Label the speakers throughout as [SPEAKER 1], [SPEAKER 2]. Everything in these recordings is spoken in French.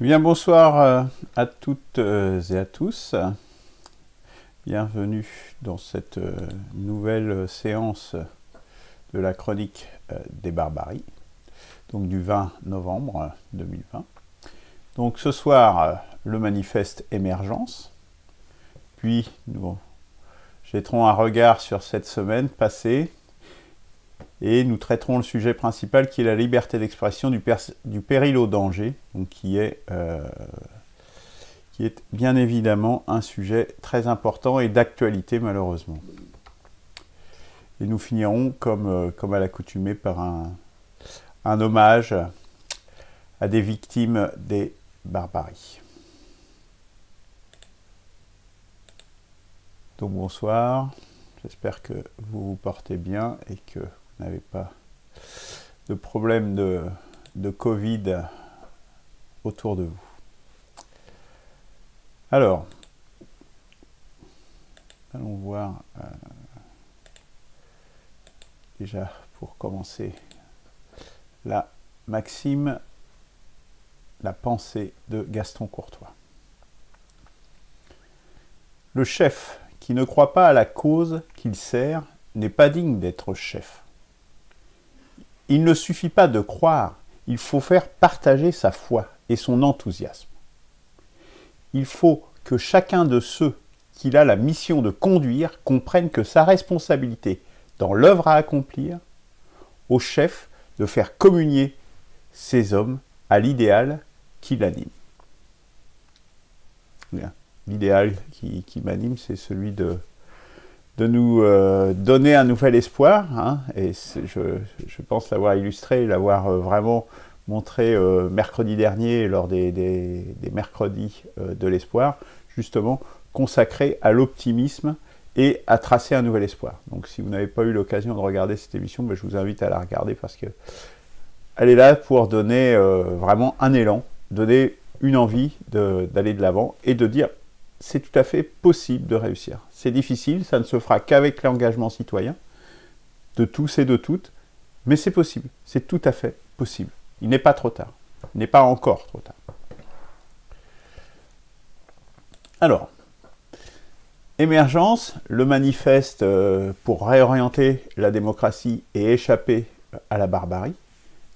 [SPEAKER 1] Bien, bonsoir à toutes et à tous. Bienvenue dans cette nouvelle séance de la chronique des barbaries, donc du 20 novembre 2020. Donc ce soir, le manifeste Émergence, puis nous jetterons un regard sur cette semaine passée et nous traiterons le sujet principal qui est la liberté d'expression du péril au danger, donc qui est bien évidemment un sujet très important et d'actualité malheureusement. Et nous finirons comme à l'accoutumée par un hommage à des victimes des barbaries. Donc bonsoir, j'espère que vous vous portez bien et que vous n'avez pas de problème de Covid autour de vous. Alors, allons voir déjà pour commencer la maxime, la pensée de Gaston Courtois. Le chef qui ne croit pas à la cause qu'il sert n'est pas digne d'être chef. Il ne suffit pas de croire, il faut faire partager sa foi et son enthousiasme. Il faut que chacun de ceux qu'il a la mission de conduire comprenne que sa responsabilité dans l'œuvre à accomplir, au chef de faire communier ces hommes à l'idéal qui l'anime. L'idéal qui m'anime, c'est celui de nous donner un nouvel espoir, hein, et je pense l'avoir illustré, l'avoir vraiment montré mercredi dernier lors des mercredis de l'espoir, justement consacré à l'optimisme et à tracer un nouvel espoir. Donc si vous n'avez pas eu l'occasion de regarder cette émission, ben, je vous invite à la regarder parce que elle est là pour donner vraiment un élan, donner une envie d'aller de l'avant et de dire c'est tout à fait possible de réussir. C'est difficile, ça ne se fera qu'avec l'engagement citoyen de tous et de toutes, mais c'est possible, c'est tout à fait possible. Il n'est pas trop tard, il n'est pas encore trop tard. Alors, Émergence, le manifeste pour réorienter la démocratie et échapper à la barbarie,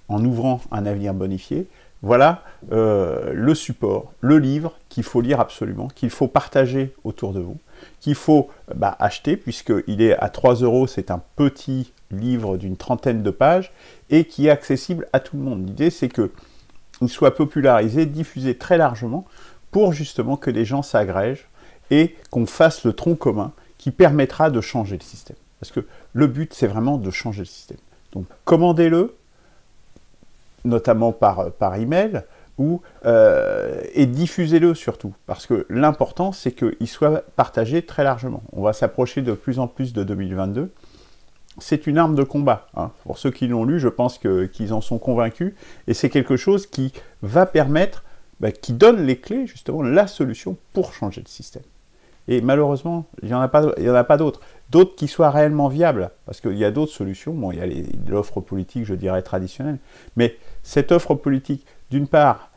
[SPEAKER 1] en ouvrant un avenir bonifié, voilà le support, le livre qu'il faut lire absolument, qu'il faut partager autour de vous, qu'il faut acheter, puisqu'il est à 3 €, c'est un petit livre d'une trentaine de pages, et qui est accessible à tout le monde. L'idée, c'est qu'il soit popularisé, diffusé très largement, pour justement que les gens s'agrègent, et qu'on fasse le tronc commun qui permettra de changer le système. Parce que le but, c'est vraiment de changer le système. Donc, commandez-le, notamment par email, et diffusez-le surtout, parce que l'important, c'est qu'il soit partagé très largement. On va s'approcher de plus en plus de 2022. C'est une arme de combat. Hein. Pour ceux qui l'ont lu, je pense qu'ils en sont convaincus, et c'est quelque chose qui va permettre, qui donne les clés, justement, la solution pour changer le système. Et malheureusement, il n'y en a pas d'autres. D'autres qui soient réellement viables, parce qu'il y a d'autres solutions. Bon, il y a l'offre politique, je dirais, traditionnelle. Mais cette offre politique, d'une part,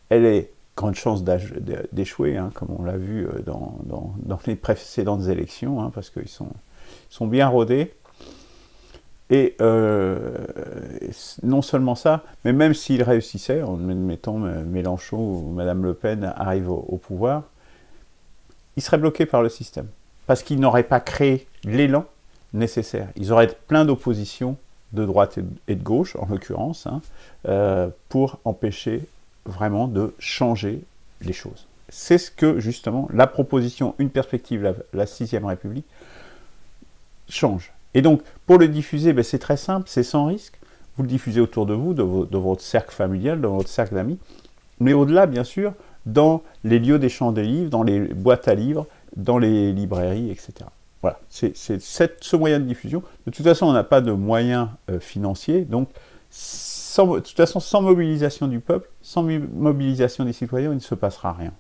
[SPEAKER 1] elle est grande chance d'échouer, hein, comme on l'a vu dans les précédentes élections, hein, parce qu'ils sont bien rodés. Et non seulement ça, mais même s'ils réussissaient, en mettant Mélenchon ou Madame Le Pen arrivent au pouvoir, ils seraient bloqués par le système, parce qu'ils n'auraient pas créé l'élan nécessaire. Ils auraient plein d'oppositions de droite et de gauche, en l'occurrence, hein, pour empêcher vraiment de changer les choses. C'est ce que, justement, la proposition Une perspective, la 6e République, change. Et donc, pour le diffuser, c'est très simple, c'est sans risque. Vous le diffusez autour de vous, de votre cercle familial, de votre cercle d'amis, mais au-delà, bien sûr, dans les lieux d'échange des livres, dans les boîtes à livres, dans les librairies, etc. Voilà, c'est ce moyen de diffusion. De toute façon, on n'a pas de moyens financiers, donc de toute façon, sans mobilisation du peuple, sans mobilisation des citoyens, il ne se passera rien.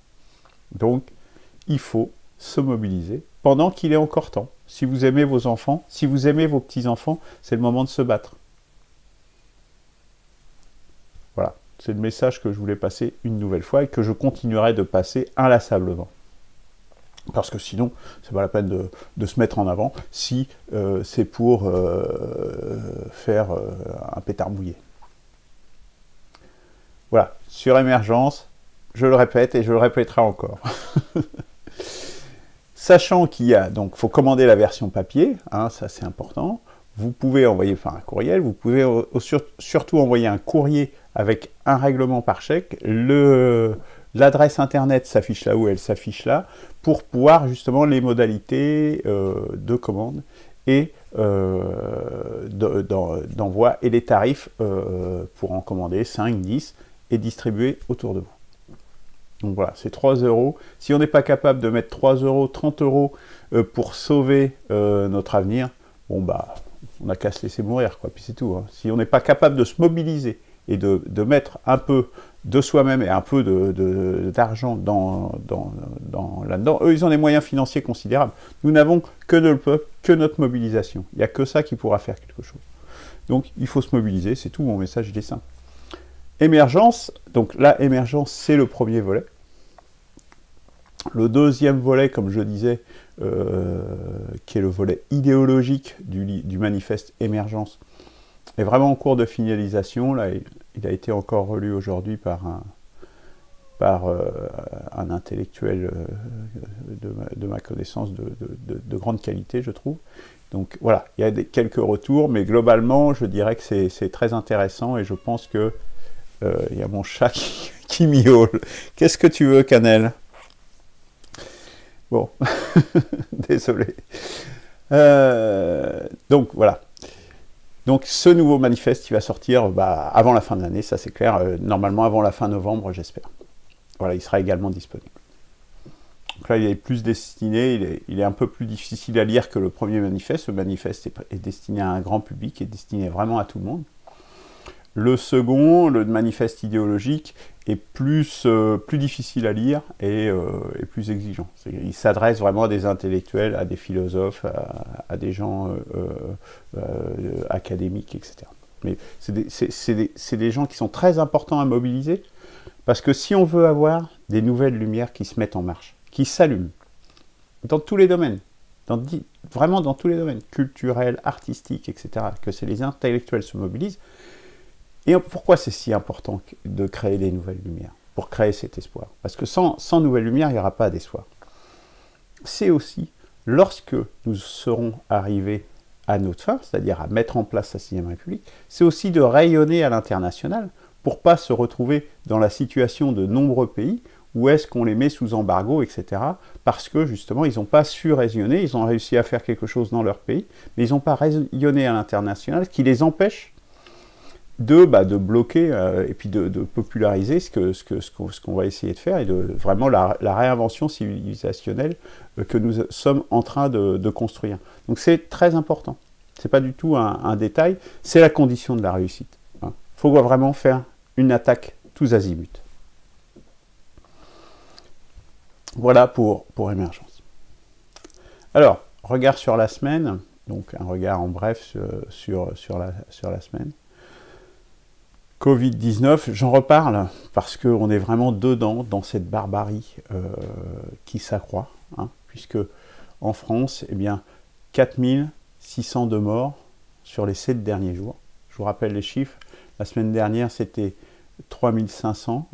[SPEAKER 1] Donc, il faut se mobiliser pendant qu'il est encore temps. Si vous aimez vos enfants, si vous aimez vos petits-enfants, c'est le moment de se battre. Voilà, C'est le message que je voulais passer une nouvelle fois et que je continuerai de passer inlassablement. Parce que sinon, c'est pas la peine de se mettre en avant si c'est pour faire un pétard mouillé. Voilà, sur Émergence, je le répète et je le répéterai encore. Sachant qu'il y a, donc, faut commander la version papier, hein, ça c'est important. Vous pouvez envoyer un courriel, vous pouvez surtout envoyer un courrier avec un règlement par chèque. L'adresse internet s'affiche là où elle s'affiche là, pour pouvoir justement les modalités de commande et d'envoi et les tarifs pour en commander 5, 10 et distribuer autour de vous. Donc voilà, c'est 3 €. Si on n'est pas capable de mettre 3 €, 30 € pour sauver notre avenir, bon bah, on n'a qu'à se laisser mourir, quoi, puis c'est tout. Hein. Si on n'est pas capable de se mobiliser et de mettre un peu de soi-même et un peu d'argent là-dedans, eux, ils ont des moyens financiers considérables. Nous n'avons que notre mobilisation. Il n'y a que ça qui pourra faire quelque chose. Donc, il faut se mobiliser, c'est tout, mon message, il est simple. Émergence, donc là, Émergence, c'est le premier volet. Le deuxième volet, comme je disais, qui est le volet idéologique du manifeste Émergence, est vraiment en cours de finalisation. Là, il a été encore relu aujourd'hui par un intellectuel de ma connaissance de grande qualité, je trouve. Donc voilà, il y a quelques retours, mais globalement, je dirais que c'est très intéressant et je pense que il y a mon chat qui miaule. Qu'est-ce que tu veux, Cannelle? Bon, désolé. Donc voilà. Donc ce nouveau manifeste qui va sortir avant la fin de l'année, ça c'est clair, normalement avant la fin novembre, j'espère. Voilà, il sera également disponible. Donc là, il est plus destiné, il est un peu plus difficile à lire que le premier manifeste. Le manifeste est destiné à un grand public, est destiné vraiment à tout le monde. Le second, le manifeste idéologique, est plus difficile à lire et plus exigeant. Il s'adresse vraiment à des intellectuels, à des philosophes, à des gens académiques, etc. Mais c'est des gens qui sont très importants à mobiliser, parce que si on veut avoir des nouvelles lumières qui se mettent en marche, qui s'allument, dans tous les domaines, vraiment dans tous les domaines, culturels, artistiques, etc., que les intellectuels se mobilisent. Et pourquoi c'est si important de créer des nouvelles lumières? Pour créer cet espoir. Parce que sans nouvelles lumières, il n'y aura pas d'espoir. C'est aussi, lorsque nous serons arrivés à notre fin, c'est-à-dire à mettre en place la 6ème République, c'est aussi de rayonner à l'international pour ne pas se retrouver dans la situation de nombreux pays où est-ce qu'on les met sous embargo, etc. Parce que justement, ils n'ont pas su rayonner, ils ont réussi à faire quelque chose dans leur pays, mais ils n'ont pas rayonné à l'international, ce qui les empêche de bloquer et puis de populariser ce qu'on va essayer de faire et de vraiment la réinvention civilisationnelle que nous sommes en train de construire. Donc c'est très important. C'est pas du tout un détail, c'est la condition de la réussite. Il faut vraiment faire une attaque tous azimuts. Voilà pour Émergence. Alors, regard sur la semaine, donc un regard en bref sur la semaine. Covid-19, j'en reparle parce qu'on est vraiment dedans, dans cette barbarie qui s'accroît, hein, puisque en France, eh bien, 4602 morts sur les 7 derniers jours. Je vous rappelle les chiffres, la semaine dernière c'était 3500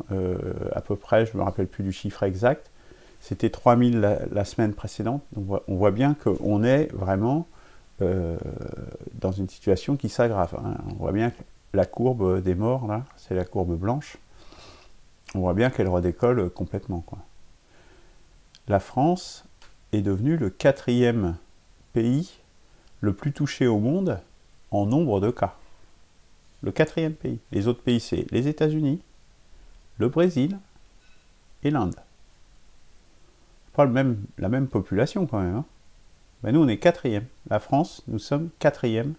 [SPEAKER 1] à peu près, je ne me rappelle plus du chiffre exact, c'était 3000 la semaine précédente, donc on voit bien qu'on est vraiment dans une situation qui s'aggrave, hein. On voit bien que la courbe des morts, là, c'est la courbe blanche. On voit bien qu'elle redécolle complètement, quoi. La France est devenue le 4e pays le plus touché au monde en nombre de cas. Le 4e pays. Les autres pays, c'est les États-Unis, le Brésil et l'Inde. Pas la même population, quand même. Hein. Ben, nous, on est 4e. La France, nous sommes 4e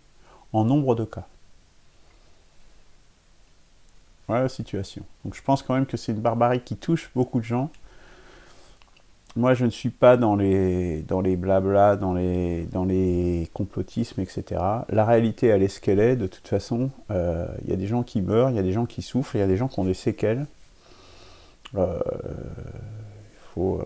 [SPEAKER 1] en nombre de cas. Voilà la situation. Donc je pense quand même que c'est une barbarie qui touche beaucoup de gens. moi, je ne suis pas dans les blabla, dans les complotismes, etc. La réalité, elle est ce qu'elle est. De toute façon, il y a des gens qui meurent, il y a des gens qui souffrent, il y a des gens qui ont des séquelles. Il faut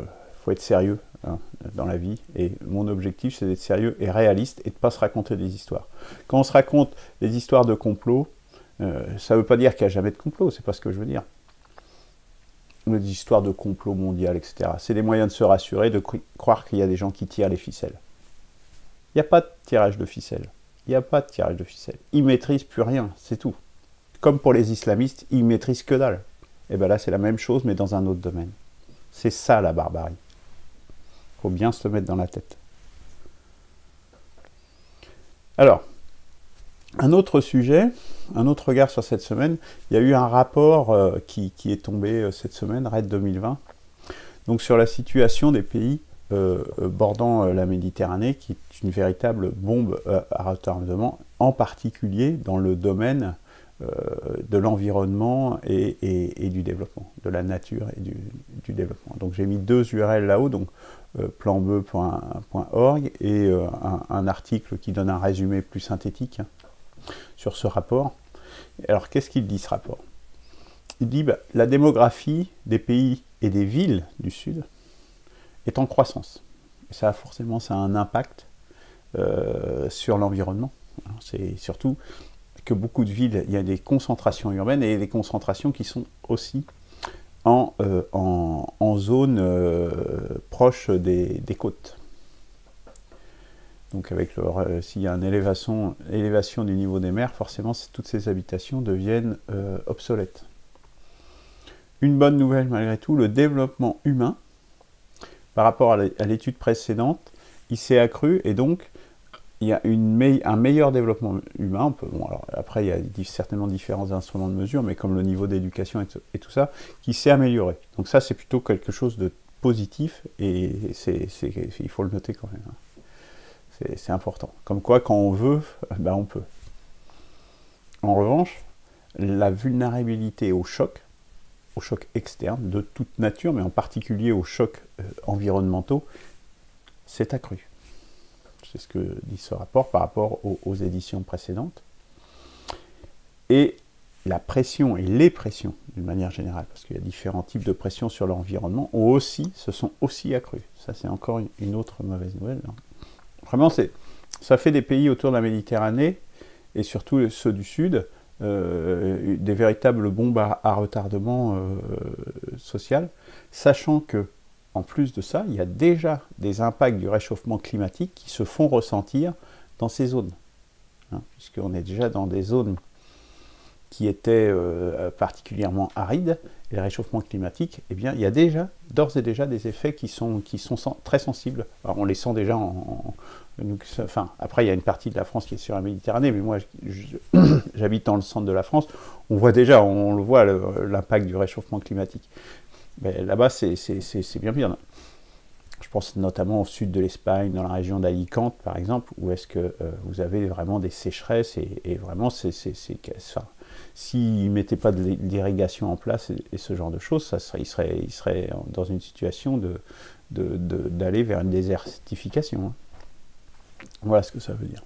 [SPEAKER 1] être sérieux, hein, dans la vie. Et mon objectif, c'est d'être sérieux et réaliste et de ne pas se raconter des histoires. Quand on se raconte des histoires de complot, ça ne veut pas dire qu'il n'y a jamais de complot, c'est pas ce que je veux dire. Des histoires de complot mondial, etc. C'est des moyens de se rassurer, de croire qu'il y a des gens qui tirent les ficelles. Il n'y a pas de tirage de ficelles. Il n'y a pas de tirage de ficelles. Ils ne maîtrisent plus rien, c'est tout. Comme pour les islamistes, ils ne maîtrisent que dalle. Et bien là, c'est la même chose, mais dans un autre domaine. C'est ça la barbarie. Il faut bien se le mettre dans la tête. Alors, un autre sujet, un autre regard sur cette semaine, il y a eu un rapport qui est tombé cette semaine, RED 2020, donc sur la situation des pays bordant la Méditerranée, qui est une véritable bombe à retardement, en particulier dans le domaine de l'environnement et du développement, de la nature et du développement. Donc j'ai mis 2 URL là-haut, donc planbeu.org et un article qui donne un résumé plus synthétique sur ce rapport. Alors qu'est-ce qu'il dit ce rapport? Il dit la démographie des pays et des villes du Sud est en croissance. Et ça a un impact sur l'environnement. C'est surtout que beaucoup de villes, il y a des concentrations urbaines et des concentrations qui sont aussi en zone proche des côtes. Donc avec s'il y a une élévation du niveau des mers, forcément toutes ces habitations deviennent obsolètes. Une bonne nouvelle malgré tout, le développement humain, par rapport à l'étude précédente, il s'est accru et donc il y a un meilleur développement humain. Alors, après, il y a certainement différents instruments de mesure, mais comme le niveau d'éducation et tout ça, qui s'est amélioré. Donc ça, c'est plutôt quelque chose de positif et il faut le noter quand même. C'est important. Comme quoi, quand on veut, on peut. En revanche, la vulnérabilité aux chocs externes de toute nature, mais en particulier aux chocs environnementaux, s'est accrue. C'est ce que dit ce rapport par rapport aux éditions précédentes. Et la pression et les pressions, d'une manière générale, parce qu'il y a différents types de pressions sur l'environnement, se sont aussi accrues. Ça, c'est encore une autre mauvaise nouvelle. Vraiment, ça fait des pays autour de la Méditerranée, et surtout ceux du Sud, des véritables bombes à retardement social, sachant que, en plus de ça, il y a déjà des impacts du réchauffement climatique qui se font ressentir dans ces zones. Puisqu'on est déjà dans des zones qui étaient particulièrement arides, et le réchauffement climatique, eh bien, il y a d'ores et déjà des effets qui sont très sensibles. Alors, on les sent déjà après, il y a une partie de la France qui est sur la Méditerranée, mais moi, j'habite dans le centre de la France. On le voit, l'impact du réchauffement climatique. Là-bas, c'est bien pire. Je pense notamment au sud de l'Espagne, dans la région d'Alicante, par exemple, où est-ce que vous avez vraiment des sécheresses et vraiment, s'ils ne mettaient pas d'irrigation en place et ce genre de choses, ils seraient dans une situation d'aller vers une désertification. Voilà ce que ça veut dire.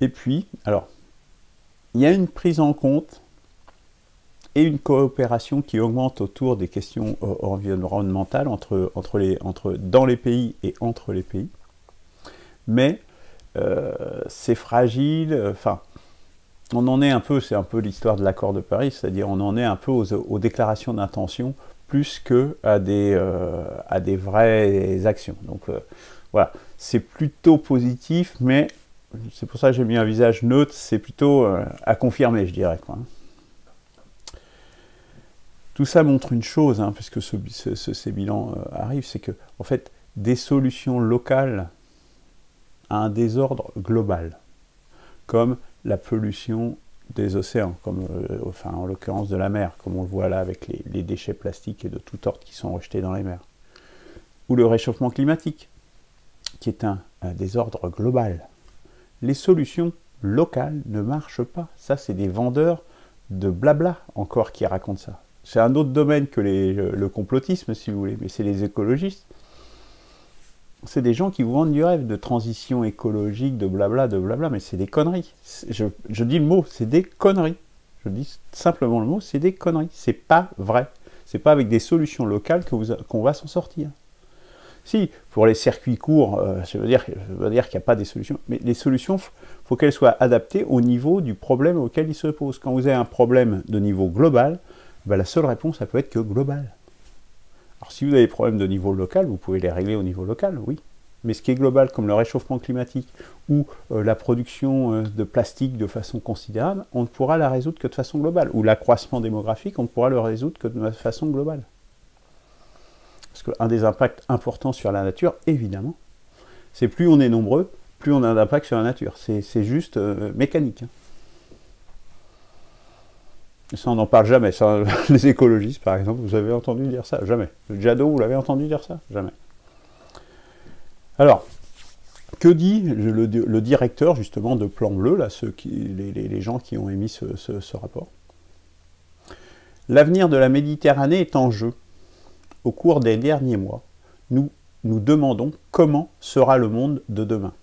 [SPEAKER 1] Et puis, alors, il y a une prise en compte et une coopération qui augmente autour des questions environnementales dans les pays et entre les pays. Mais c'est fragile, on en est un peu, c'est un peu l'histoire de l'accord de Paris, c'est-à-dire on en est un peu aux déclarations d'intention plus qu'à des vraies actions. Donc voilà, c'est plutôt positif, mais c'est pour ça que j'ai mis un visage neutre, c'est plutôt à confirmer, je dirais, quoi. Tout ça montre une chose, puisque ces bilans arrivent, c'est que, en fait, des solutions locales à un désordre global, comme la pollution des océans, comme en l'occurrence de la mer, comme on le voit là avec les déchets plastiques et de tout ordre qui sont rejetés dans les mers, ou le réchauffement climatique, qui est un désordre global. Les solutions locales ne marchent pas. Ça, c'est des vendeurs de blabla encore qui racontent ça. c'est un autre domaine que le complotisme, si vous voulez, mais c'est les écologistes. C'est des gens qui vous vendent du rêve de transition écologique, de blabla, mais c'est des conneries. Je dis le mot, c'est des conneries. Je dis simplement le mot, c'est des conneries. C'est pas vrai. C'est pas avec des solutions locales qu'on va s'en sortir. Si, pour les circuits courts, je veux dire qu'il n'y a pas des solutions, mais les solutions, il faut qu'elles soient adaptées au niveau du problème auquel ils se posent. Quand vous avez un problème de niveau global, ben la seule réponse, ça peut être que global. Alors si vous avez des problèmes de niveau local, vous pouvez les régler au niveau local, oui. Mais ce qui est global, comme le réchauffement climatique ou la production de plastique de façon considérable, on ne pourra la résoudre que de façon globale. Ou l'accroissement démographique, on ne pourra le résoudre que de façon globale. Parce qu'un des impacts importants sur la nature, évidemment, c'est plus on est nombreux, plus on a d'impact sur la nature. C'est juste mécanique. Hein. Et ça, on n'en parle jamais. Ça, les écologistes, par exemple, vous avez entendu dire ça? Jamais. Le Jadot, vous l'avez entendu dire ça? Jamais. Alors, que dit le directeur, justement, de Plan Bleu, là, les gens qui ont émis ce rapport? L'avenir de la Méditerranée est en jeu. Au cours des derniers mois, nous nous demandons comment sera le monde de demain.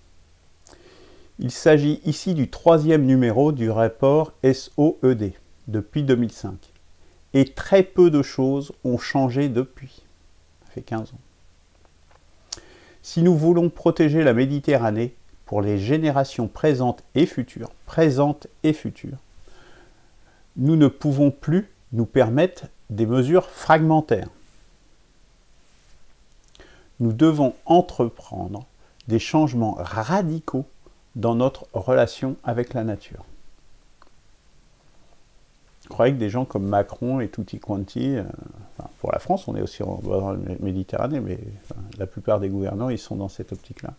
[SPEAKER 1] Il s'agit ici du 3e numéro du rapport SOED, depuis 2005. Et très peu de choses ont changé depuis. Ça fait 15 ans. Si nous voulons protéger la Méditerranée pour les générations présentes et futures, nous ne pouvons plus nous permettre des mesures fragmentaires. Nous devons entreprendre des changements radicaux dans notre relation avec la nature. Je croyais que des gens comme Macron et tutti quanti, pour la France, on est aussi dans la Méditerranée, mais la plupart des gouvernants, ils sont dans cette optique-là.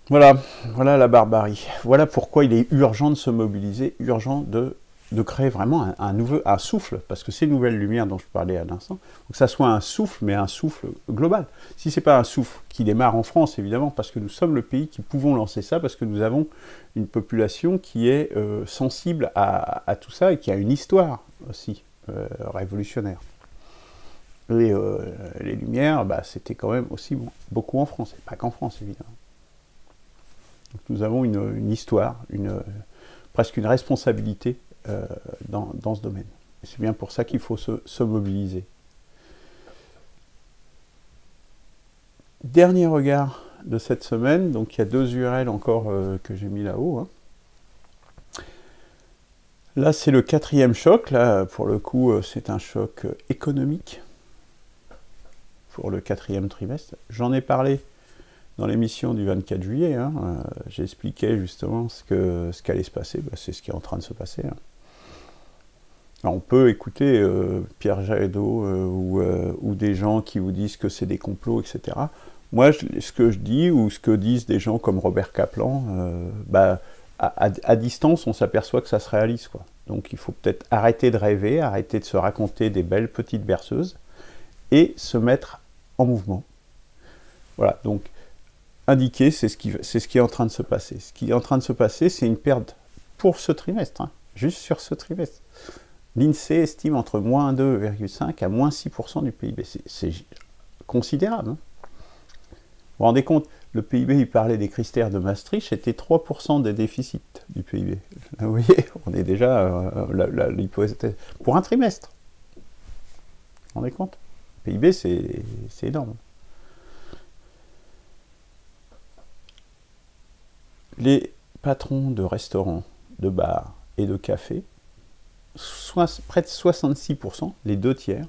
[SPEAKER 1] Voilà la barbarie. Voilà pourquoi il est urgent de se mobiliser, urgent de créer vraiment un souffle, parce que ces nouvelles lumières dont je parlais à l'instant, il faut que ça soit un souffle, mais un souffle global. Si ce n'est pas un souffle qui démarre en France, évidemment, parce que nous sommes le pays qui pouvons lancer ça, parce que nous avons une population qui est sensible à tout ça et qui a une histoire aussi révolutionnaire. Et les lumières, c'était quand même aussi beaucoup en France, et pas qu'en France, évidemment. Donc nous avons une histoire, presque une responsabilité dans ce domaine. C'est bien pour ça qu'il faut se mobiliser. Dernier regard de cette semaine, donc il y a 2 URL encore que j'ai mis là-haut. Hein. Là, c'est le 4e choc. Là, pour le coup, c'est un choc économique pour le 4e trimestre. J'en ai parlé dans l'émission du 24 juillet. Hein. J'expliquais justement ce qu'allait se passer. C'est ce qui est en train de se passer. Hein. Alors, on peut écouter Pierre Jadot ou des gens qui vous disent que c'est des complots, etc. Moi, ce que je dis, ou ce que disent des gens comme Robert Kaplan, à distance, on s'aperçoit que ça se réalise, quoi. Donc il faut peut-être arrêter de rêver, arrêter de se raconter des belles petites berceuses, et se mettre en mouvement. Voilà, donc indiquer, c'est ce qui est en train de se passer. Ce qui est en train de se passer, c'est une perte pour ce trimestre, hein, juste sur ce trimestre. L'INSEE estime entre moins 2,5 à moins 6% du PIB. C'est considérable. Hein. Vous vous rendez compte, le PIB, il parlait des critères de Maastricht, c'était 3% des déficits du PIB. Là, vous voyez, on est déjà l'hypothèse pour un trimestre. Vous vous rendez compte? Le PIB, c'est énorme. Les patrons de restaurants, de bars et de cafés, près de 66%, les 2/3,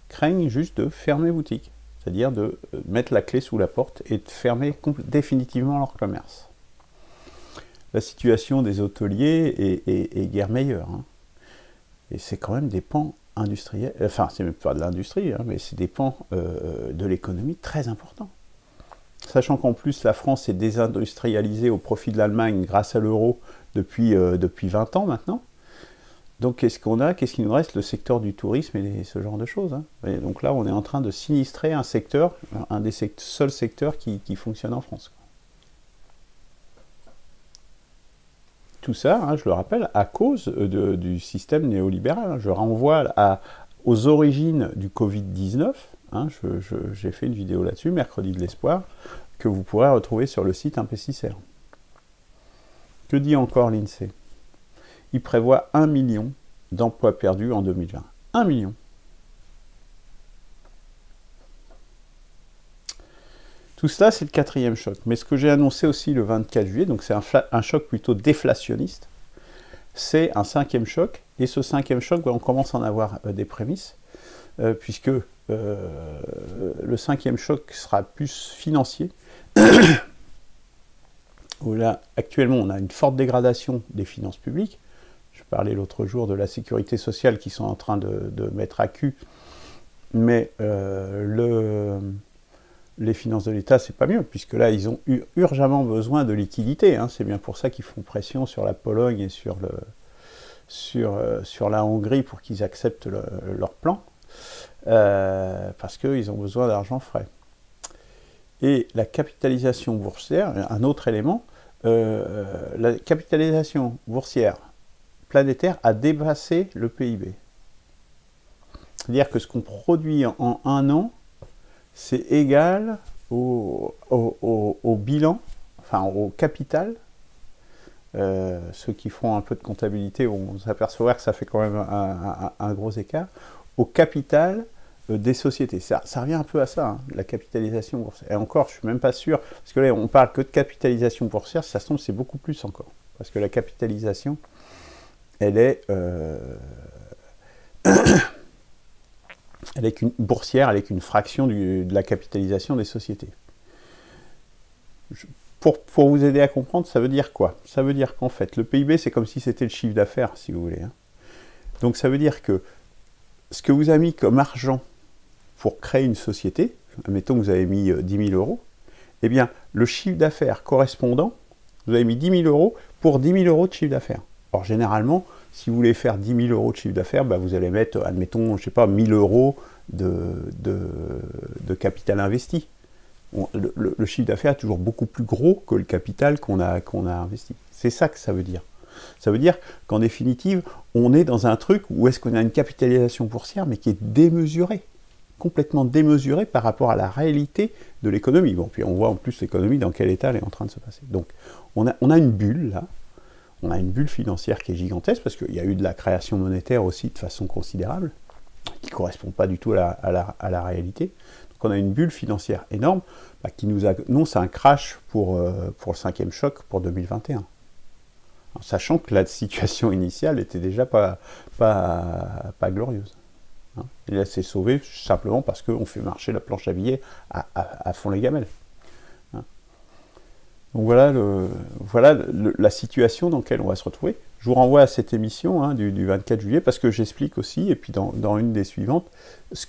[SPEAKER 1] craignent juste de fermer boutique. C'est-à-dire de mettre la clé sous la porte et de fermer définitivement leur commerce. La situation des hôteliers est guère meilleure. Hein. Et c'est quand même des pans industriels, enfin, c'est même pas de l'industrie, hein, mais c'est des pans de l'économie très importants. Sachant qu'en plus, la France est désindustrialisée au profit de l'Allemagne grâce à l'euro depuis 20 ans maintenant. Donc qu'est-ce qu'on a? Qu'est-ce qui nous reste? Le secteur du tourisme et ce genre de choses. Hein. Et donc là, on est en train de sinistrer un secteur, un des seuls secteurs qui fonctionne en France. tout ça, hein, je le rappelle, à cause du système néolibéral. Hein. Je renvoie aux origines du Covid-19. Hein, j'ai fait une vidéo là-dessus, Mercredi de l'espoir, que vous pourrez retrouver sur le site Impécicère. Que dit encore l'INSEE? Il prévoit 1 million d'emplois perdus en 2020. 1 million. Tout cela, c'est le 4e choc. Mais ce que j'ai annoncé aussi le 24 juillet, donc c'est un choc plutôt déflationniste, c'est un 5e choc. Et ce 5e choc, on commence à en avoir des prémices, puisque le 5e choc sera plus financier. Où là, actuellement, on a une forte dégradation des finances publiques. Je parlais l'autre jour de la sécurité sociale qui sont en train de mettre à cul. Mais les finances de l'État, c'est pas mieux, puisque là, ils ont urgemment besoin de liquidités. Hein. C'est bien pour ça qu'ils font pression sur la Pologne et sur la Hongrie pour qu'ils acceptent leur plan, parce qu'ils ont besoin d'argent frais. Et la capitalisation boursière, un autre élément, la capitalisation boursière planétaire a dépassé le PIB. C'est-à-dire que ce qu'on produit en un an, c'est égal au bilan, enfin au capital. Ceux qui font un peu de comptabilité vont s'apercevoir que ça fait quand même un gros écart. Au capital des sociétés. Ça revient un peu à ça, hein, la capitalisation boursière. Et encore, je ne suis même pas sûr, parce que là, on parle que de capitalisation boursière, ça se tombe, c'est beaucoup plus encore. Parce que la capitalisation, elle est boursière, elle est qu'une fraction de la capitalisation des sociétés. Pour vous aider à comprendre, ça veut dire quoi? Ça veut dire qu'en fait, le PIB, c'est comme si c'était le chiffre d'affaires, si vous voulez. Hein. Donc ça veut dire que ce que vous avez mis comme argent pour créer une société, admettons que vous avez mis 10 000 euros, eh bien, le chiffre d'affaires correspondant, vous avez mis 10 000 euros pour 10 000 euros de chiffre d'affaires. Or, généralement, si vous voulez faire 10 000 euros de chiffre d'affaires, bah, vous allez mettre, admettons, je ne sais pas, 1 000 euros de capital investi. Le chiffre d'affaires est toujours beaucoup plus gros que le capital qu'on a investi. C'est ça que ça veut dire. Ça veut dire qu'en définitive, on est dans un truc où est-ce qu'on a une capitalisation boursière, mais qui est démesurée, complètement démesurée par rapport à la réalité de l'économie. Bon, puis on voit en plus l'économie dans quel état elle est en train de se passer. Donc, on a une bulle, là. On a une bulle financière qui est gigantesque, parce qu'il y a eu de la création monétaire aussi de façon considérable, qui ne correspond pas du tout à la réalité. Donc on a une bulle financière énorme, bah, qui nous annonce un crash pour le 5e choc pour 2021. En sachant que la situation initiale n'était déjà pas glorieuse. Hein. Et là, c'est sauvé simplement parce qu'on fait marcher la planche à billets à fond les gamelles. Hein. Donc voilà, la situation dans laquelle on va se retrouver. Je vous renvoie à cette émission hein, du 24 juillet parce que j'explique aussi, et puis dans une des suivantes,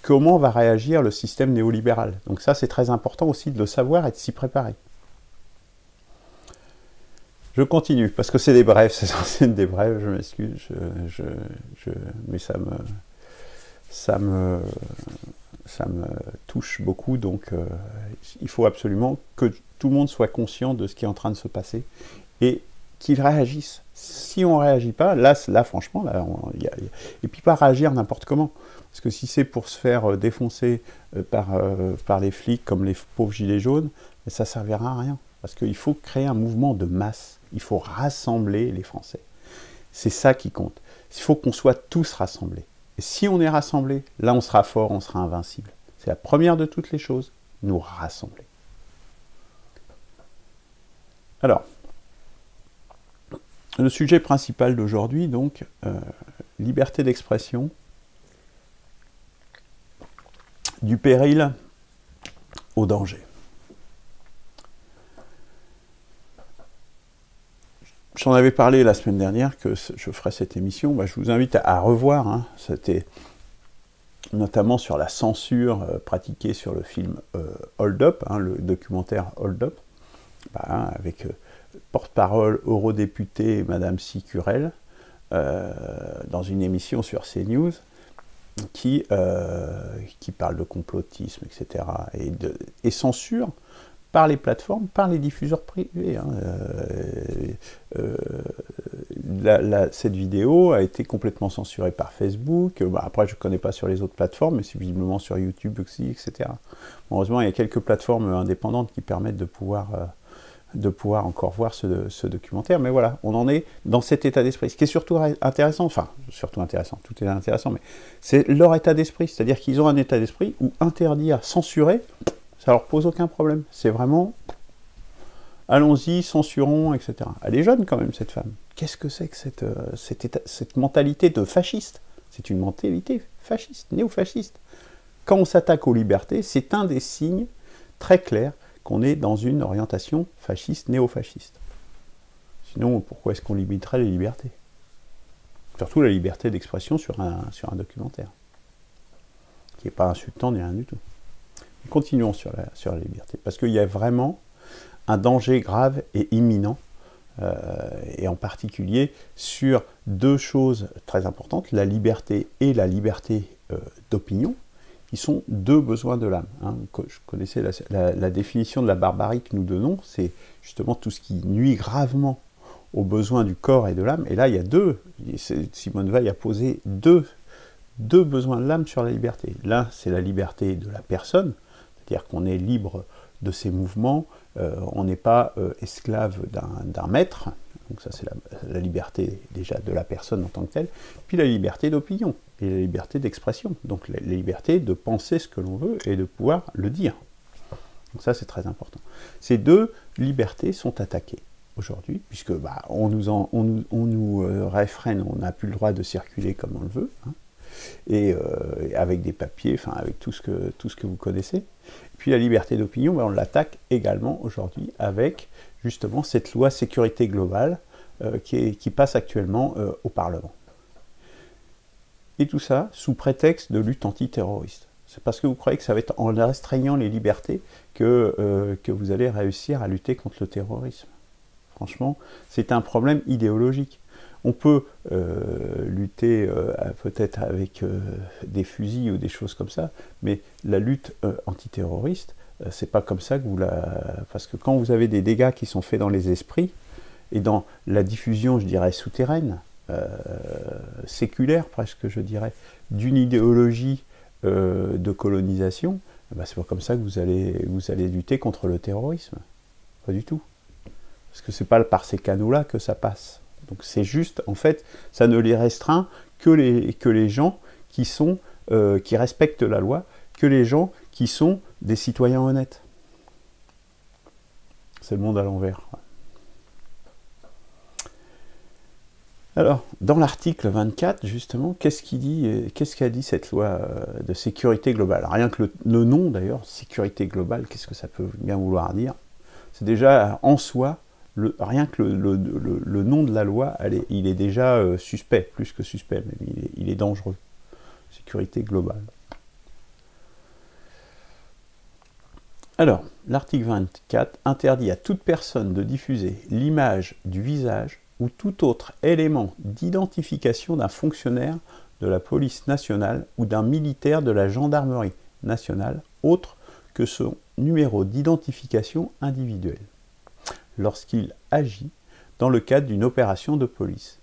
[SPEAKER 1] comment va réagir le système néolibéral. Donc ça, c'est très important aussi de le savoir et de s'y préparer. Je continue, parce que c'est des brèves, c'est censé être des brèves, je m'excuse, mais ça me touche beaucoup, donc il faut absolument que tout le monde soit conscient de ce qui est en train de se passer, et qu'il réagisse. Si on ne réagit pas, là franchement, et puis pas réagir n'importe comment, parce que si c'est pour se faire défoncer par les flics comme les pauvres gilets jaunes, ça ne servira à rien, parce qu'il faut créer un mouvement de masse. Il faut rassembler les Français. C'est ça qui compte. Il faut qu'on soit tous rassemblés. Et si on est rassemblés, là on sera fort, on sera invincible. C'est la première de toutes les choses, nous rassembler. Alors, le sujet principal d'aujourd'hui, donc, liberté d'expression, du péril au danger. J'en avais parlé la semaine dernière que je ferais cette émission. Bah, je vous invite à revoir. Hein. C'était notamment sur la censure pratiquée sur le film Hold Up, hein, le documentaire Hold Up, bah, avec porte-parole eurodéputée Madame Sicurel dans une émission sur CNews qui parle de complotisme, etc. et censure par les plateformes, par les diffuseurs privés. Hein. cette vidéo a été complètement censurée par Facebook. Après, je ne connais pas sur les autres plateformes, mais c'est visiblement sur YouTube aussi, etc. Heureusement, il y a quelques plateformes indépendantes qui permettent de pouvoir encore voir ce documentaire. Mais voilà, on en est dans cet état d'esprit. Ce qui est surtout intéressant, tout est intéressant, mais c'est leur état d'esprit. C'est-à-dire qu'ils ont un état d'esprit où interdire, censurer, ça leur pose aucun problème. C'est vraiment... Allons-y, censurons, etc. Elle est jeune quand même, cette femme. Qu'est-ce que c'est que cette mentalité de fasciste? C'est une mentalité fasciste, néo-fasciste. Quand on s'attaque aux libertés, c'est un des signes très clairs qu'on est dans une orientation fasciste, néo-fasciste. Sinon, pourquoi est-ce qu'on limiterait les libertés? Surtout la liberté d'expression sur un documentaire, qui n'est pas insultant ni rien du tout. Continuons sur la liberté, parce qu'il y a vraiment un danger grave et imminent, et en particulier sur deux choses très importantes, la liberté et la liberté d'opinion, qui sont deux besoins de l'âme. Je connaissais la définition de la barbarie que nous donnons, c'est justement tout ce qui nuit gravement aux besoins du corps et de l'âme, et là il y a deux, Simone Veil a posé deux besoins de l'âme sur la liberté. L'un, c'est la liberté de la personne, c'est-à-dire qu'on est libre de ses mouvements, on n'est pas esclave d'un maître, donc ça c'est la liberté déjà de la personne en tant que telle, puis la liberté d'opinion, et la liberté d'expression, donc la liberté de penser ce que l'on veut et de pouvoir le dire. Donc ça c'est très important. Ces deux libertés sont attaquées aujourd'hui, puisque on nous réfrène, on n'a plus le droit de circuler comme on le veut, et avec des papiers, enfin avec tout ce que vous connaissez. Puis la liberté d'opinion, on l'attaque également aujourd'hui avec justement cette loi sécurité globale qui passe actuellement au Parlement. Et tout ça sous prétexte de lutte antiterroriste. C'est parce que vous croyez que ça va être en restreignant les libertés que vous allez réussir à lutter contre le terrorisme. Franchement, c'est un problème idéologique. On peut lutter peut-être avec des fusils ou des choses comme ça, mais la lutte antiterroriste, c'est pas comme ça que vous parce que quand vous avez des dégâts qui sont faits dans les esprits, et dans la diffusion, je dirais, souterraine, séculaire presque, je dirais, d'une idéologie de colonisation, c'est pas comme ça que vous allez lutter contre le terrorisme. Pas du tout. Parce que c'est pas par ces canaux-là que ça passe. Donc c'est juste, en fait, ça ne les restreint que les gens qui respectent la loi, que les gens qui sont des citoyens honnêtes. C'est le monde à l'envers. Alors, dans l'article 24, justement, qu'est-ce qu'a dit cette loi de sécurité globale? Rien que le nom, d'ailleurs, sécurité globale, qu'est-ce que ça peut bien vouloir dire? C'est déjà, en soi, rien que le nom de la loi, il est déjà suspect, plus que suspect, même, il est dangereux. Sécurité globale. Alors, l'article 24 interdit à toute personne de diffuser l'image du visage ou tout autre élément d'identification d'un fonctionnaire de la police nationale ou d'un militaire de la gendarmerie nationale, autre que son numéro d'identification individuelle, lorsqu'il agit dans le cadre d'une opération de police,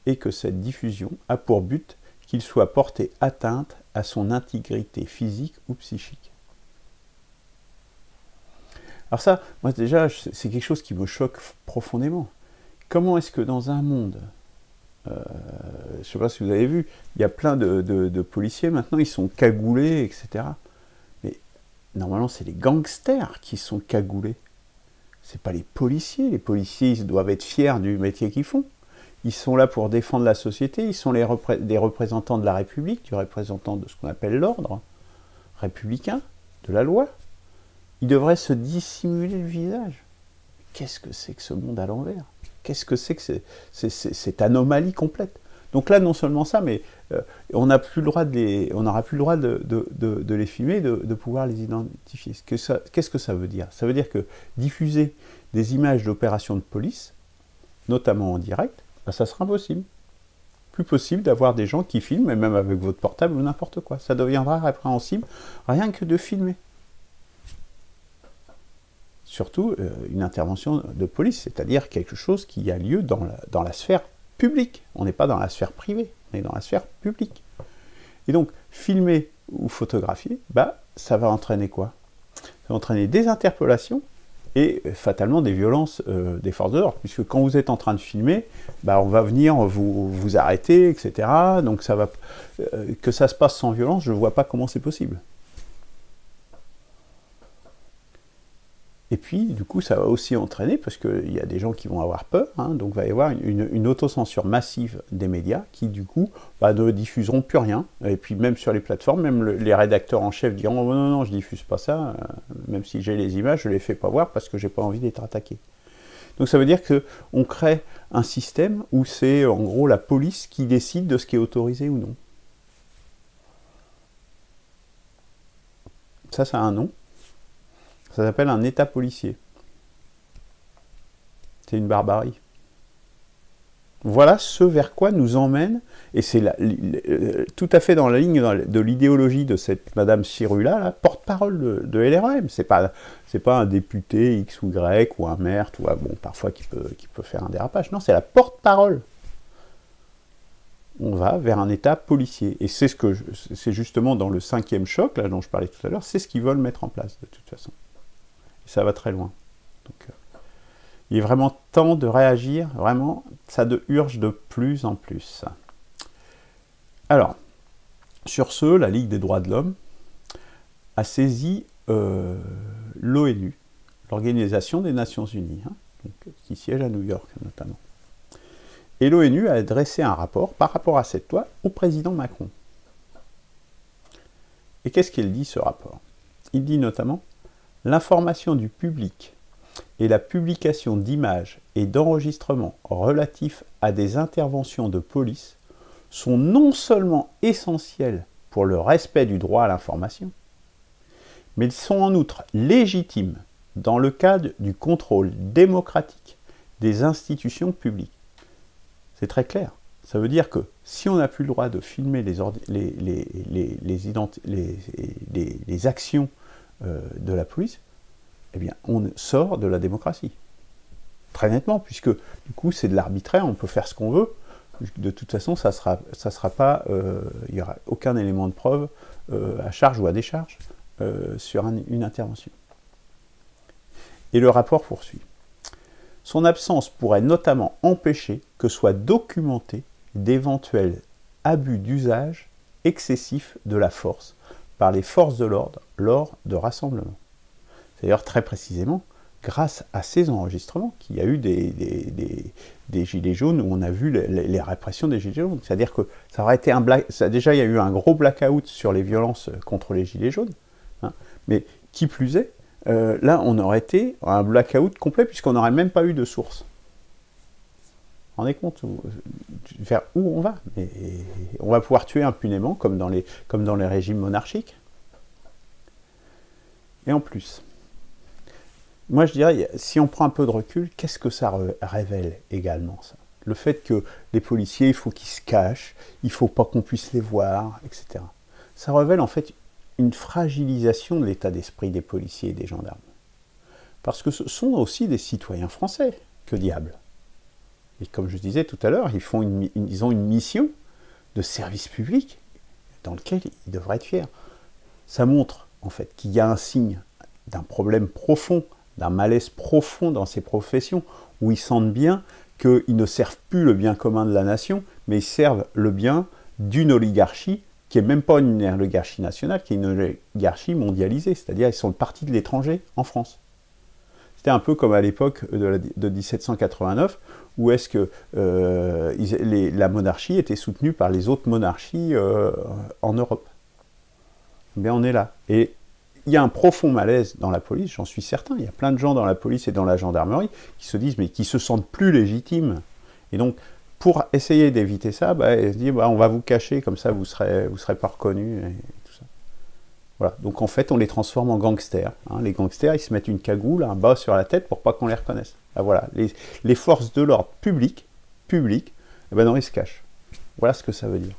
[SPEAKER 1] et que cette diffusion a pour but qu'il soit porté atteinte à son intégrité physique ou psychique. Alors ça, moi déjà, c'est quelque chose qui me choque profondément. Comment est-ce que dans un monde, je ne sais pas si vous avez vu, il y a plein de policiers maintenant, ils sont cagoulés, etc. Mais normalement, c'est les gangsters qui sont cagoulés. C'est pas les policiers. Les policiers, ils doivent être fiers du métier qu'ils font. Ils sont là pour défendre la société. Ils sont des représentants de la République, du représentant de ce qu'on appelle l'ordre républicain, de la loi. Ils devraient se dissimuler le visage. Qu'est-ce que c'est que ce monde à l'envers? Qu'est-ce que c'est que cette anomalie complète? Donc là, non seulement ça, mais on n'aura plus le droit de les filmer, de pouvoir les identifier. Qu'est-ce que ça veut dire? Ça veut dire que diffuser des images d'opérations de police, notamment en direct, ça sera impossible. Plus possible d'avoir des gens qui filment, et même avec votre portable ou n'importe quoi. Ça deviendra répréhensible, rien que de filmer. Surtout une intervention de police, c'est-à-dire quelque chose qui a lieu dans la sphère publique. On n'est pas dans la sphère privée, on est dans la sphère publique. Et donc, filmer ou photographier, bah, ça va entraîner quoi? Ça va entraîner des interpellations et fatalement des violences des forces de l'ordre, puisque quand vous êtes en train de filmer, bah, on va venir vous arrêter, etc. Donc ça va, que ça se passe sans violence, je ne vois pas comment c'est possible. Et puis, du coup, ça va aussi entraîner, parce qu'il y a des gens qui vont avoir peur, hein, donc il va y avoir une autocensure massive des médias qui, du coup, bah, ne diffuseront plus rien. Et puis, même sur les plateformes, même les rédacteurs en chef diront oh, non, non, je ne diffuse pas ça, même si j'ai les images, je ne les fais pas voir parce que je n'ai pas envie d'être attaqué. Donc, ça veut dire qu'on crée un système où c'est, en gros, la police qui décide de ce qui est autorisé ou non. Ça a un nom. Ça s'appelle un état policier. C'est une barbarie. Voilà ce vers quoi nous emmène, et c'est tout à fait dans la ligne de l'idéologie de cette Madame Chirula, la porte-parole de LREM. C'est pas un député X ou Y ou un maire, tu vois, bon, parfois qui peut faire un dérapage. Non, c'est la porte-parole. On va vers un état policier. Et c'est justement dans le 5e choc, là, dont je parlais tout à l'heure, c'est ce qu'ils veulent mettre en place, de toute façon. Et ça va très loin. Donc, il est vraiment temps de réagir, vraiment, ça urge de plus en plus. Alors, sur ce, la Ligue des droits de l'homme a saisi l'ONU, l'Organisation des Nations Unies, hein, donc, qui siège à New York notamment. Et l'ONU a adressé un rapport par rapport à cette loi au président Macron. Et qu'est-ce qu'il dit, ce rapport? Il dit notamment « L'information du public et la publication d'images et d'enregistrements relatifs à des interventions de police sont non seulement essentielles pour le respect du droit à l'information, mais ils sont en outre légitimes dans le cadre du contrôle démocratique des institutions publiques. » C'est très clair. Ça veut dire que si on n'a plus le droit de filmer les actions de la police, eh bien, on sort de la démocratie. Très nettement, puisque du coup, c'est de l'arbitraire, on peut faire ce qu'on veut. De toute façon, ça sera pas, il n'y aura aucun élément de preuve à charge ou à décharge sur une intervention. Et le rapport poursuit. Son absence pourrait notamment empêcher que soient documentés d'éventuels abus d'usage excessif de la force par les forces de l'ordre lors de rassemblements. C'est d'ailleurs très précisément grâce à ces enregistrements qu'il y a eu des gilets jaunes où on a vu les répressions des gilets jaunes. C'est-à-dire que ça aurait été déjà il y a eu un gros blackout sur les violences contre les gilets jaunes, hein, mais qui plus est, là on aurait été un blackout complet puisqu'on n'aurait même pas eu de source. Vous vous rendez compte vers où on va? Et on va pouvoir tuer impunément comme dans les régimes monarchiques. Et en plus, moi je dirais, si on prend un peu de recul, qu'est-ce que ça révèle également, ça? Le fait que les policiers, il faut qu'ils se cachent, il ne faut pas qu'on puisse les voir, etc. Ça révèle en fait une fragilisation de l'état d'esprit des policiers et des gendarmes. Parce que ce sont aussi des citoyens français, que diable. Et comme je disais tout à l'heure, ils ont une mission de service public dans lequel ils devraient être fiers. Ça montre en fait qu'il y a un signe d'un problème profond, d'un malaise profond dans ces professions, où ils sentent bien qu'ils ne servent plus le bien commun de la nation, mais ils servent le bien d'une oligarchie qui n'est même pas une oligarchie nationale, qui est une oligarchie mondialisée, c'est-à-dire ils sont le parti de l'étranger en France. C'était un peu comme à l'époque de 1789, où est-ce que la monarchie était soutenue par les autres monarchies en Europe. Mais on est là. Et il y a un profond malaise dans la police, j'en suis certain. Il y a plein de gens dans la police et dans la gendarmerie qui se disent, mais qui se sentent plus légitimes. Et donc, pour essayer d'éviter ça, ils se disent, on va vous cacher, comme ça vous serez pas reconnus. Et tout ça. Voilà. Donc en fait, on les transforme en gangsters. Hein. Les gangsters, ils se mettent une cagoule, un bas sur la tête pour pas qu'on les reconnaisse. Ben voilà. Les forces de l'ordre public, non, ils se cachent. Voilà ce que ça veut dire.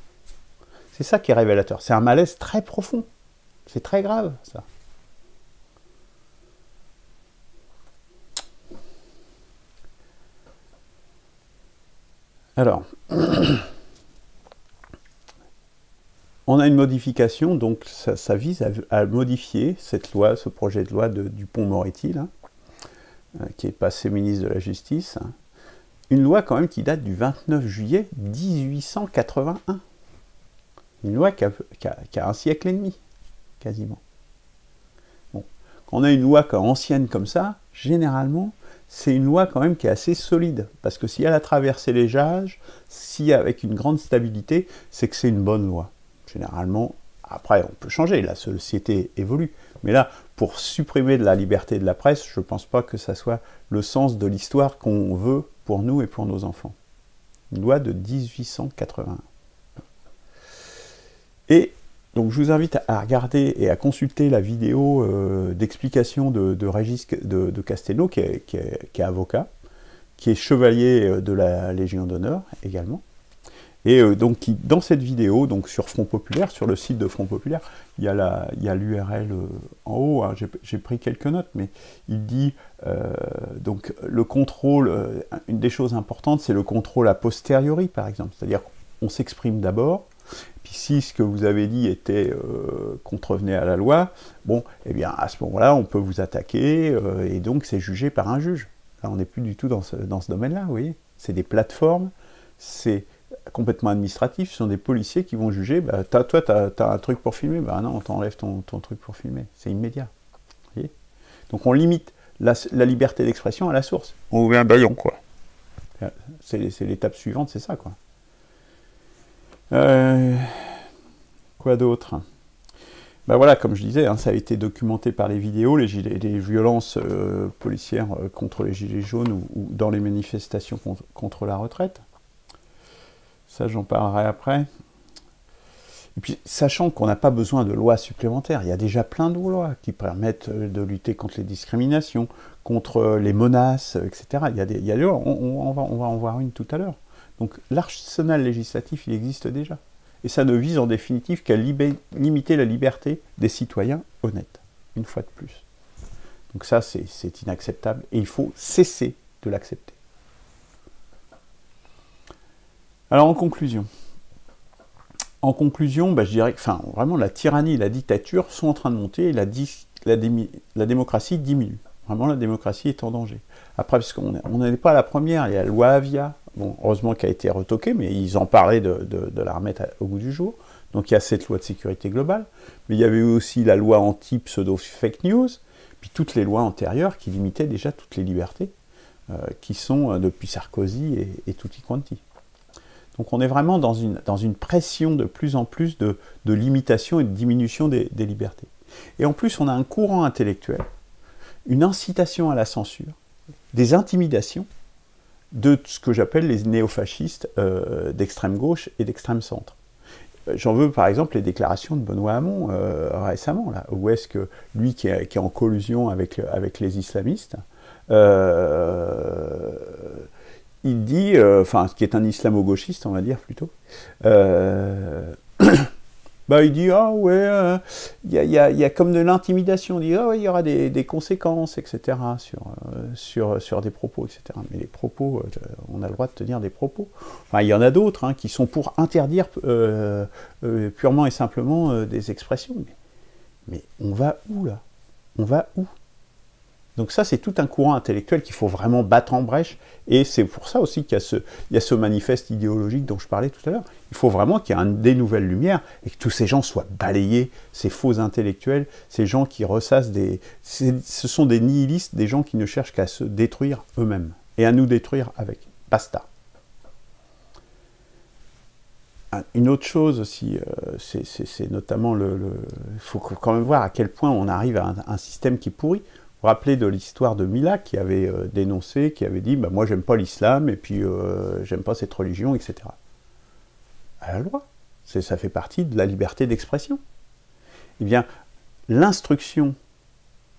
[SPEAKER 1] C'est ça qui est révélateur. C'est un malaise très profond. C'est très grave, ça. Alors, on a une modification, donc ça vise à modifier cette loi, ce projet de loi de Dupond-Moretti, là, qui est passé ministre de la Justice. Une loi quand même qui date du 29 juillet 1881. Une loi qui a un siècle et demi, quasiment. Bon. Quand on a une loi ancienne comme ça, généralement, c'est une loi quand même qui est assez solide. Parce que si elle a traversé les âges, si avec une grande stabilité, c'est que c'est une bonne loi. Généralement, après, on peut changer, la société évolue. Mais là, pour supprimer de la liberté de la presse, je ne pense pas que ça soit le sens de l'histoire qu'on veut pour nous et pour nos enfants. Une loi de 1881. Et donc je vous invite à regarder et à consulter la vidéo d'explication de Régis de Castelnau, qui est avocat, qui est chevalier de la Légion d'honneur également. Et donc dans cette vidéo, donc sur Front Populaire, sur le site de Front Populaire, il y a l'URL en haut, hein, j'ai pris quelques notes, mais il dit, donc le contrôle, une des choses importantes, c'est le contrôle a posteriori, par exemple. C'est-à-dire qu'on s'exprime d'abord, puis si ce que vous avez dit contrevenait à la loi, bon, eh bien à ce moment-là, on peut vous attaquer, et donc c'est jugé par un juge. Là, on n'est plus du tout dans ce domaine-là, vous voyez. C'est des plateformes, c'est complètement administratif, ce sont des policiers qui vont juger, bah, toi tu as un truc pour filmer, bah non, on t'enlève ton truc pour filmer, c'est immédiat. Vous voyez. Donc on limite la liberté d'expression à la source. On ouvre un baillon, quoi. C'est l'étape suivante, c'est ça, quoi. Quoi d'autre? Ben voilà, comme je disais, hein, ça a été documenté par les vidéos, les violences policières contre les gilets jaunes ou dans les manifestations contre la retraite. Ça, j'en parlerai après. Et puis, sachant qu'on n'a pas besoin de lois supplémentaires, il y a déjà plein de lois qui permettent de lutter contre les discriminations, contre les menaces, etc. Il y a des lois, on va en voir une tout à l'heure. Donc, l'arsenal législatif, il existe déjà. Et ça ne vise en définitive qu'à limiter la liberté des citoyens honnêtes, une fois de plus. Donc ça, c'est inacceptable, et il faut cesser de l'accepter. Alors, en conclusion, bah, je dirais que vraiment la tyrannie et la dictature sont en train de monter et la démocratie diminue. Vraiment, la démocratie est en danger. Après, parce qu'on n'est pas la première, il y a la loi Avia, bon, heureusement qui a été retoquée, mais ils en parlaient de la remettre au goût du jour. Donc il y a cette loi de sécurité globale, mais il y avait aussi la loi anti-pseudo-fake news, puis toutes les lois antérieures qui limitaient déjà toutes les libertés, qui sont depuis Sarkozy et tutti quanti. Donc on est vraiment dans une pression de plus en plus de limitation et de diminution des libertés. Et en plus, on a un courant intellectuel, une incitation à la censure, des intimidations de ce que j'appelle les néofascistes d'extrême gauche et d'extrême centre. J'en veux par exemple les déclarations de Benoît Hamon récemment, là, où est-ce que lui qui est en collusion avec les islamistes, il dit, qui est un islamo-gauchiste, on va dire plutôt, bah, il dit, ah ouais, il y a comme de l'intimidation, il dit, ah ouais, il y aura des conséquences, etc., sur des propos, etc. Mais les propos, on a le droit de tenir des propos. Enfin, il y en a d'autres hein, qui sont pour interdire purement et simplement des expressions. Mais on va où, là? On va où? Donc ça, c'est tout un courant intellectuel qu'il faut vraiment battre en brèche, et c'est pour ça aussi qu'il y a ce manifeste idéologique dont je parlais tout à l'heure. Il faut vraiment qu'il y ait des nouvelles lumières, et que tous ces gens soient balayés, ces faux intellectuels, ces gens qui ressassent ce sont des nihilistes, des gens qui ne cherchent qu'à se détruire eux-mêmes, et à nous détruire avec. Basta. Une autre chose aussi, c'est notamment il faut quand même voir à quel point on arrive à un système qui est pourri. Vous vous rappelez de l'histoire de Mila qui avait dénoncé, qui avait dit bah, « moi j'aime pas l'islam et puis j'aime pas cette religion, etc. » À la loi, ça fait partie de la liberté d'expression. Eh bien, l'instruction,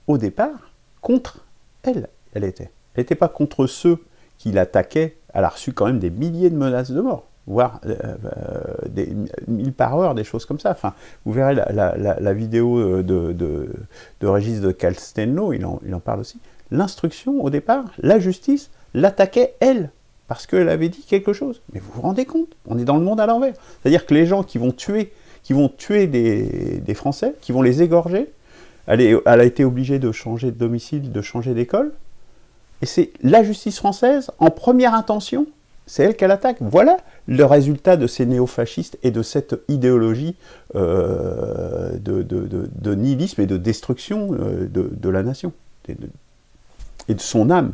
[SPEAKER 1] au départ, contre elle était. Elle n'était pas contre ceux qui l'attaquaient, elle a reçu quand même des milliers de menaces de mort, voire des 1000 par heure, des choses comme ça. Enfin, vous verrez la vidéo de Régis de Castelnau, il en parle aussi. L'instruction, au départ, la justice, l'attaquait elle. parce qu'elle avait dit quelque chose. Mais vous vous rendez compte, on est dans le monde à l'envers. C'est-à-dire que les gens qui vont tuer des Français, qui vont les égorger, elle a été obligée de changer de domicile, de changer d'école, et c'est la justice française, en première intention, c'est elle qu'elle attaque. Voilà le résultat de ces néofascistes et de cette idéologie de nihilisme et de destruction de la nation et de son âme.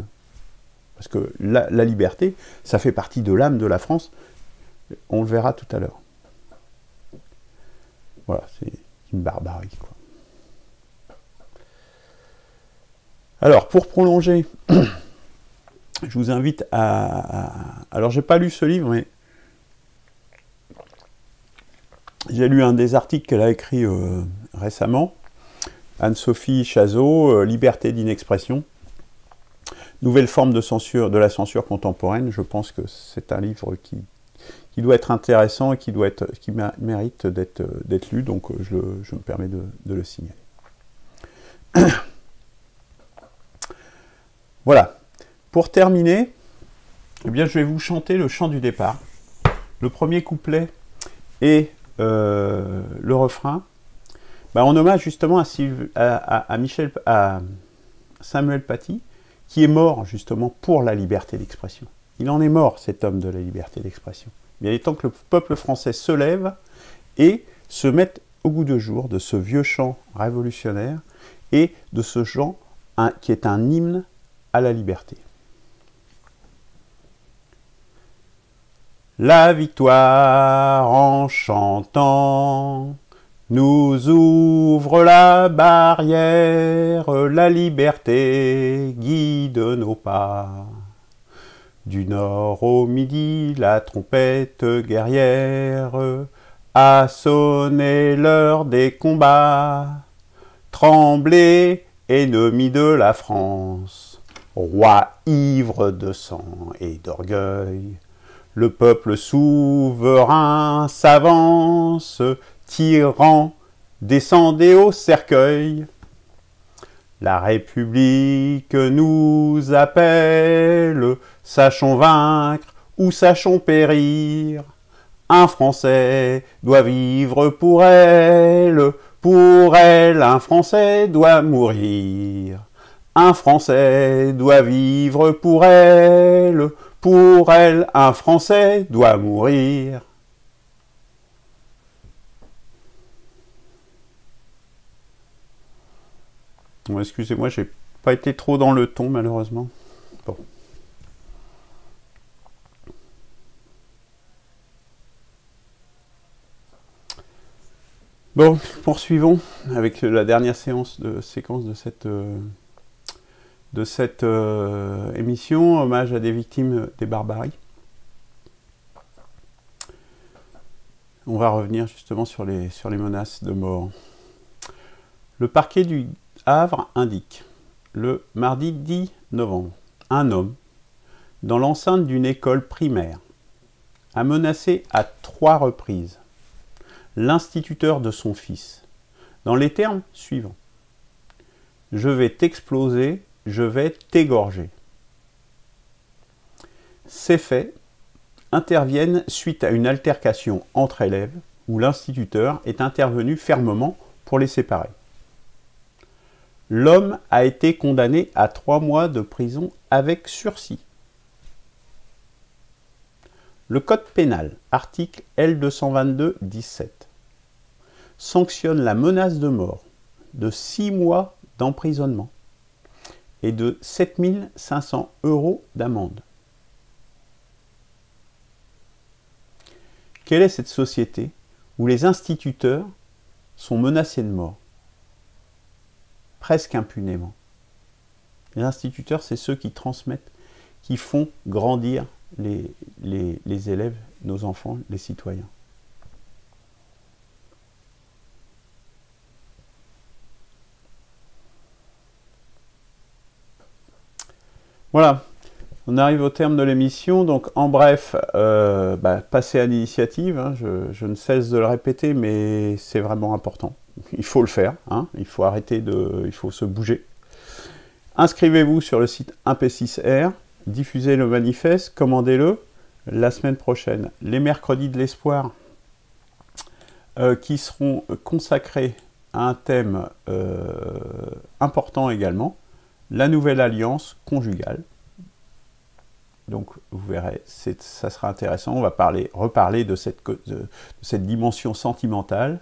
[SPEAKER 1] Parce que la liberté, ça fait partie de l'âme de la France. On le verra tout à l'heure. Voilà, c'est une barbarie, quoi. Alors, pour prolonger, je vous invite alors, j'ai pas lu ce livre, mais j'ai lu un des articles qu'elle a écrit récemment, Anne-Sophie Chazot, Liberté d'inexpression, nouvelle forme de censure, de la censure contemporaine. Je pense que c'est un livre qui doit être intéressant et qui mérite d'être lu, donc je me permets de le signaler. Voilà. Pour terminer, eh bien, je vais vous chanter le chant du départ. Le premier couplet et le refrain, en hommage justement à Samuel Paty, qui est mort justement pour la liberté d'expression. Il en est mort, cet homme de la liberté d'expression. Il est temps que le peuple français se lève et se mette au goût de jour de ce vieux chant révolutionnaire et de ce chant qui est un hymne à la liberté. La victoire en chantant nous ouvre la barrière, la liberté guide nos pas. Du nord au midi, la trompette guerrière a sonné l'heure des combats. Tremblez, ennemis de la France, roi ivre de sang et d'orgueil, le peuple souverain s'avance, tyran, descendez au cercueil. La République nous appelle, sachons vaincre ou sachons périr. Un Français doit vivre pour elle, un Français doit mourir. Un Français doit vivre pour elle, un Français doit mourir. Bon, excusez-moi, j'ai pas été trop dans le ton, malheureusement. Bon. Bon, poursuivons avec la dernière séquence de cette émission, hommage à des victimes des barbaries. On va revenir justement sur les menaces de mort. Le parquet du Havre indique, le mardi 10 novembre, un homme, dans l'enceinte d'une école primaire, a menacé à 3 reprises l'instituteur de son fils, dans les termes suivants. « Je vais t'exploser, je vais t'égorger. » Ces faits interviennent suite à une altercation entre élèves où l'instituteur est intervenu fermement pour les séparer. L'homme a été condamné à 3 mois de prison avec sursis. Le Code pénal, article L222-17, sanctionne la menace de mort de 6 mois d'emprisonnement et de 7 500 € d'amende. Quelle est cette société où les instituteurs sont menacés de mort? Presque impunément. Les instituteurs, c'est ceux qui transmettent, qui font grandir les élèves, nos enfants, les citoyens. Voilà, on arrive au terme de l'émission. Donc, en bref, passez à l'initiative. Hein, je ne cesse de le répéter, mais c'est vraiment important. Il faut le faire. Hein, il faut se bouger. Inscrivez-vous sur le site 1P6R. diffusez le manifeste, commandez-le la semaine prochaine. Les mercredis de l'espoir qui seront consacrés à un thème important également, la nouvelle alliance conjugale. Donc vous verrez, ça sera intéressant. On va reparler de cette dimension sentimentale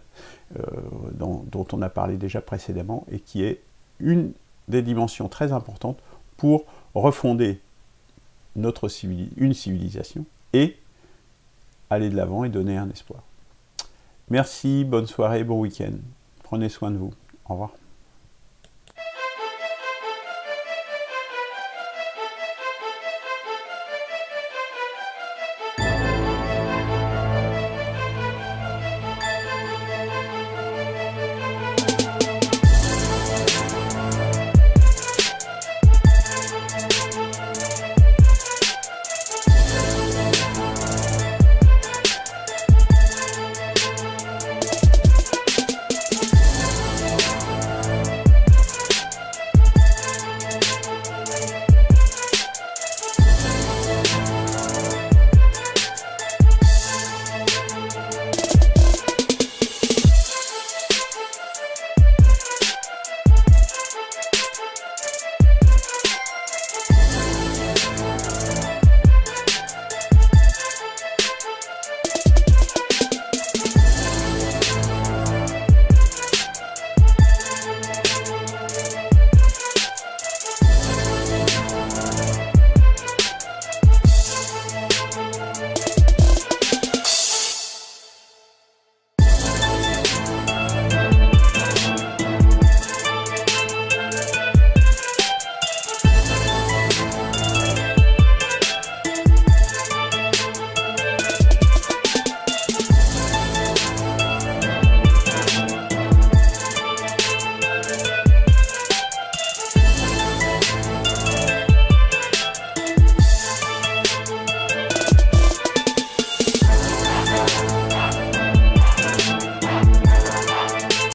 [SPEAKER 1] dont on a parlé déjà précédemment et qui est une des dimensions très importantes pour refonder une civilisation et aller de l'avant et donner un espoir. Merci, bonne soirée, bon week-end. Prenez soin de vous. Au revoir.